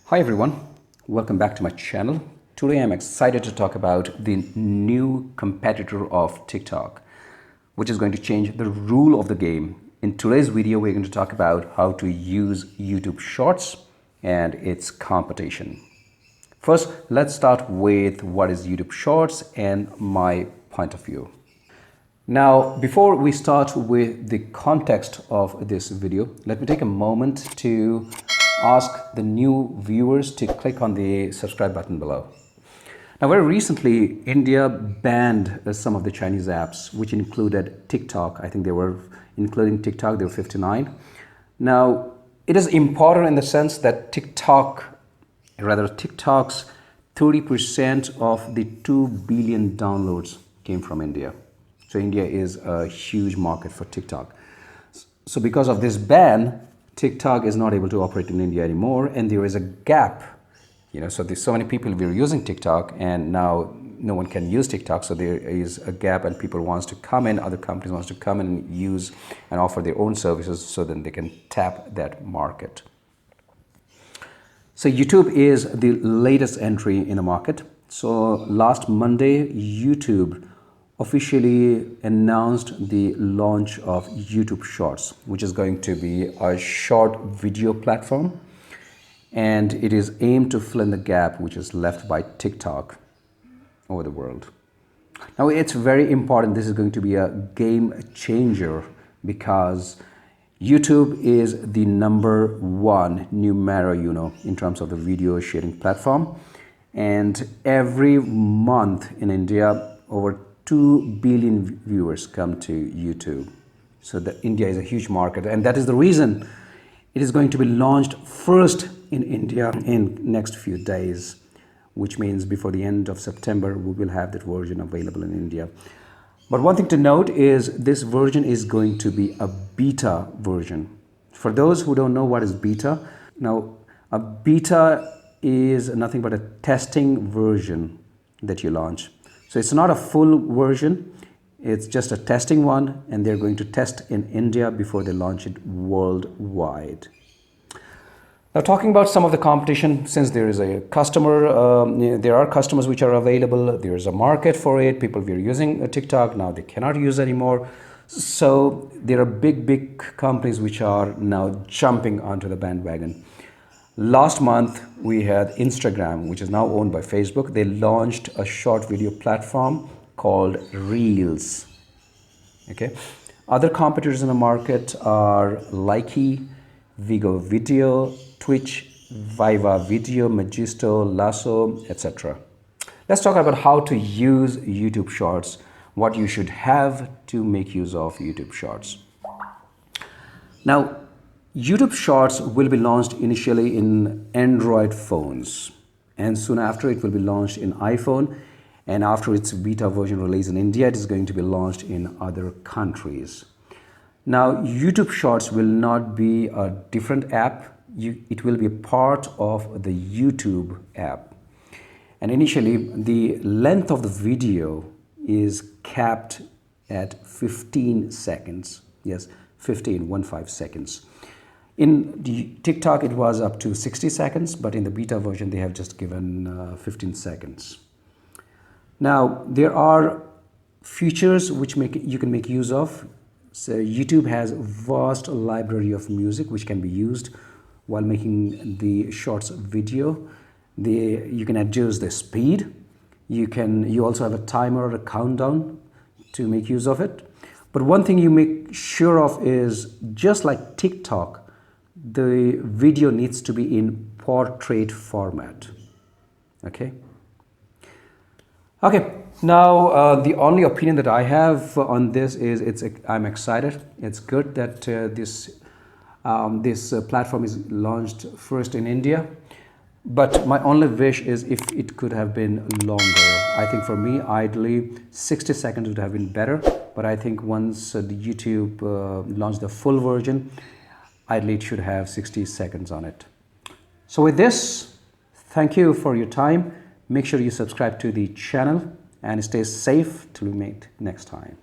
Hi everyone, welcome back to my channel. Today I'm excited to talk about the new competitor of TikTok, which is going to change the rule of the game. In today's video, we're going to talk about how to use YouTube Shorts and its competition. First, let's start with what is YouTube Shorts and my point of view. Now, before we start with the context of this video, let me take a moment to ask the new viewers to click on the subscribe button below. Now, very recently, India banned some of the Chinese apps, which included TikTok. I think they were, including TikTok, they were 59. Now, it is important in the sense that TikTok's 30% of the 2 billion downloads came from India. So India is a huge market for TikTok. So because of this ban, TikTok is not able to operate in India anymore, and there is a gap. So there's so many people were using TikTok, and now no one can use TikTok. So there is a gap, and people wants to come in. Other companies wants to come in and use and offer their own services, so then they can tap that market. So YouTube is the latest entry in the market. So last Monday, YouTube officially announced the launch of YouTube Shorts, which is going to be a short video platform, and it is aimed to fill in the gap which is left by TikTok over the world. Now, it's very important. This is going to be a game changer because YouTube is the #1 numero uno in terms of the video sharing platform, and every month in India over 2 billion viewers come to YouTube. So India is a huge market, and that is the reason it is going to be launched first in India in next few days, which means before the end of September, we will have that version available in India. But one thing to note is this version is going to be a beta version. For those who don't know what is beta, now a beta is nothing but a testing version that you launch. So it's not a full version, it's just a testing one, and they're going to test in India before they launch it worldwide. Now, talking about some of the competition, since there is a customer, there are customers which are available, there is a market for it, people were using TikTok, now they cannot use anymore. So there are big companies which are now jumping onto the bandwagon. Last month, we had Instagram, which is now owned by Facebook. They launched a short video platform called Reels. Okay. Other competitors in the market are Likey, Vigo Video, Twitch, Viva Video, Magisto, Lasso, etc. Let's talk about how to use YouTube Shorts, what you should have to make use of YouTube Shorts. Now, YouTube Shorts will be launched initially in Android phones, and soon after it will be launched in iPhone, and after its beta version release in India, it is going to be launched in other countries. Now, YouTube Shorts will not be a different app. It will be a part of the YouTube app. And initially, the length of the video is capped at 15 seconds. Yes, 15 seconds. In the TikTok, it was up to 60 seconds, but in the beta version, they have just given 15 seconds. Now, there are features which you can make use of. So YouTube has a vast library of music which can be used while making the shorts video. You can adjust the speed. You also have a timer or a countdown to make use of it. But one thing you make sure of is, just like TikTok, the video needs to be in portrait format. Okay. Now, the only opinion that I have on this is I'm excited. It's good that this platform is launched first in India. But my only wish is if it could have been longer. I think for me, ideally, 60 seconds would have been better. But I think once the YouTube launched the full version, ideally it should have 60 seconds on it. So with this, thank you for your time. Make sure you subscribe to the channel and stay safe till we meet next time.